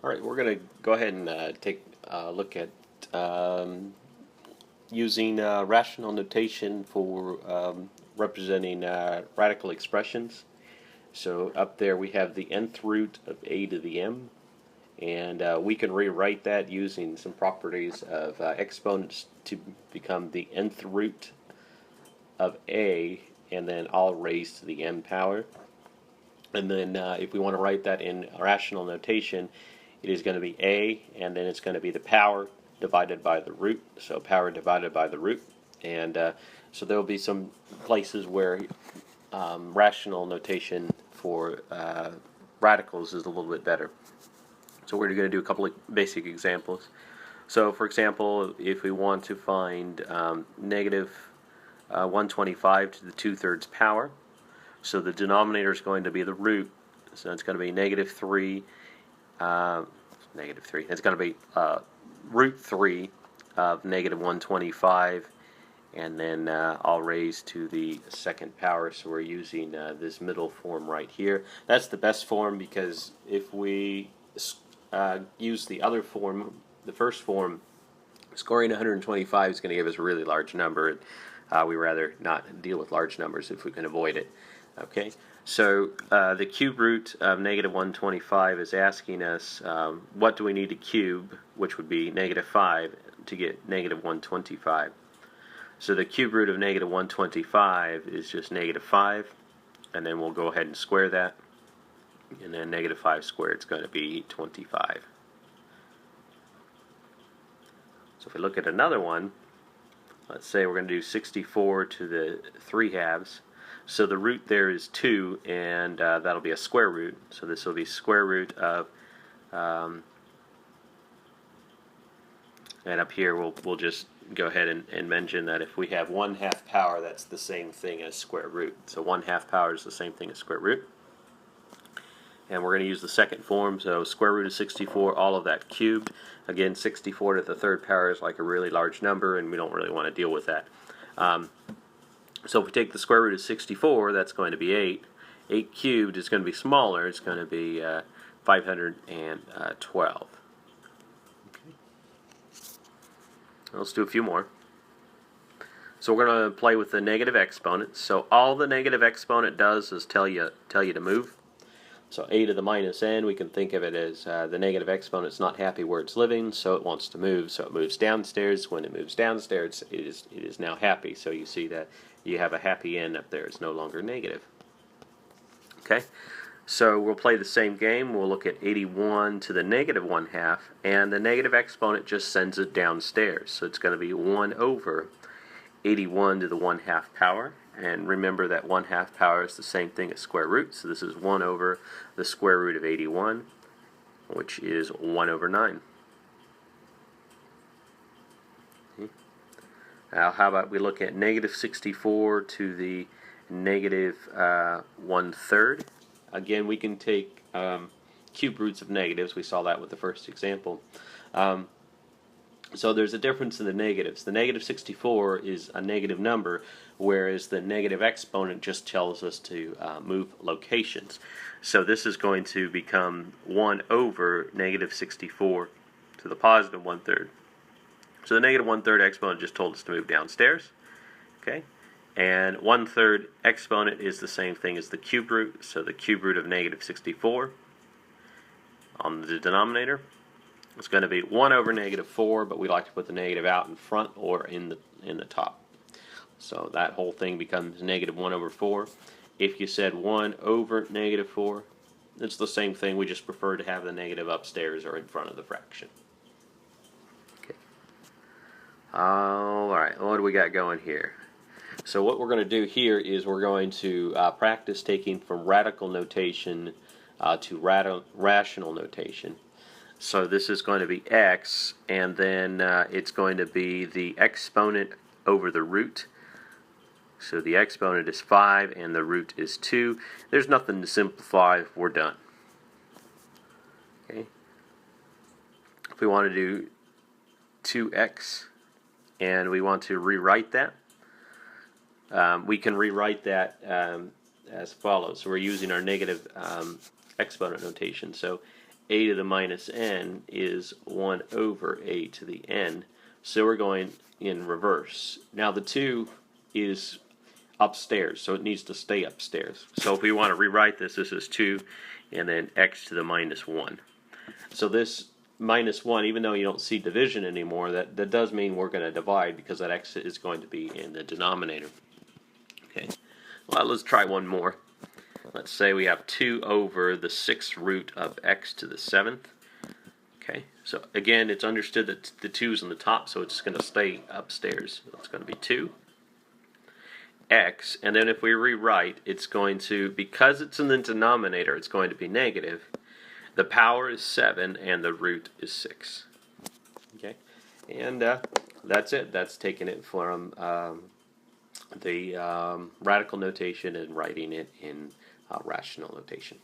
Alright, we're going to go ahead and take a look at using rational notation for representing radical expressions. So up there we have the nth root of a to the m, and we can rewrite that using some properties of exponents to become the nth root of a and then all raised to the m power. And then if we want to write that in rational notation, it is going to be a, and then it's going to be the power divided by the root, so power divided by the root. And so there will be some places where rational notation for radicals is a little bit better. So we're going to do a couple of basic examples. So for example, if we want to find negative 125 to the 2/3 power, so the denominator is going to be the root, so it's going to be negative 3, it's going to be root 3 of negative 125, and then all raised to the second power, so we're using this middle form right here. That's the best form, because if we use the other form, the first form, scoring 125 is going to give us a really large number. We rather not deal with large numbers if we can avoid it. Okay, so the cube root of negative 125 is asking us what do we need to cube, which would be negative 5, to get negative 125. So the cube root of negative 125 is just negative 5, and then we'll go ahead and square that, and then negative 5 squared is going to be 25. So if we look at another one, let's say we're going to do 64 to the 3/2. So the root there is 2, and that'll be a square root. So this will be square root of, and up here we'll just go ahead and mention that if we have 1/2 power, that's the same thing as square root. So 1/2 power is the same thing as square root. And we're going to use the second form, so square root of 64, all of that cubed. Again, 64 to the 3rd power is like a really large number, and we don't really want to deal with that. So if we take the square root of 64, that's going to be 8. 8 cubed is going to be smaller. It's going to be 512. Okay. Let's do a few more. So we're going to play with the negative exponent. So all the negative exponent does is tell you to move. So a to the minus n, we can think of it as the negative exponent is not happy where it's living, so it wants to move. So it moves downstairs. When it moves downstairs, it is now happy. So you see that you have a happy n up there. It's no longer negative. Okay, so we'll play the same game. We'll look at 81 to the negative 1/2, and the negative exponent just sends it downstairs. So it's going to be 1 over 81 to the 1/2 power. And remember that 1/2 power is the same thing as square root, so this is 1 over the square root of 81, which is 1 over 9. Okay. Now how about we look at negative 64 to the negative 1/3. Again, we can take cube roots of negatives. We saw that with the first example. So there's a difference in the negatives. The negative 64 is a negative number, whereas the negative exponent just tells us to move locations. So this is going to become 1 over negative 64 to the positive 1/3. So the negative 1/3 exponent just told us to move downstairs. Okay, and 1/3 exponent is the same thing as the cube root. So the cube root of negative 64 on the denominator, it's going to be 1 over negative 4, but we like to put the negative out in front or in the top. So that whole thing becomes negative 1 over 4. If you said 1 over negative 4, it's the same thing. We just prefer to have the negative upstairs or in front of the fraction. Okay. Alright, what do we got going here? So what we're going to do here is we're going to practice taking from radical notation to rational notation. So this is going to be x, and then it's going to be the exponent over the root. So the exponent is 5 and the root is 2. There's nothing to simplify. We're done. Okay. If we want to do 2x and we want to rewrite that, we can rewrite that as follows. So we're using our negative exponent notation. So a to the minus n is 1 over a to the n. So we're going in reverse. Now the 2 is upstairs, so it needs to stay upstairs. So if we want to rewrite this, this is 2 and then x to the minus 1. So this minus 1, even though you don't see division anymore, that does mean we're going to divide because that x is going to be in the denominator. Okay, well, let's try one more. Let's say we have 2 over the 6th root of x to the 7th. Okay, so again, it's understood that the 2 is on the top, so it's going to stay upstairs. So it's going to be 2 x, and then if we rewrite, it's going to, because it's in the denominator, it's going to be negative. The power is 7, and the root is 6. Okay, and that's it. That's taking it from the radical notation and writing it in rational notation.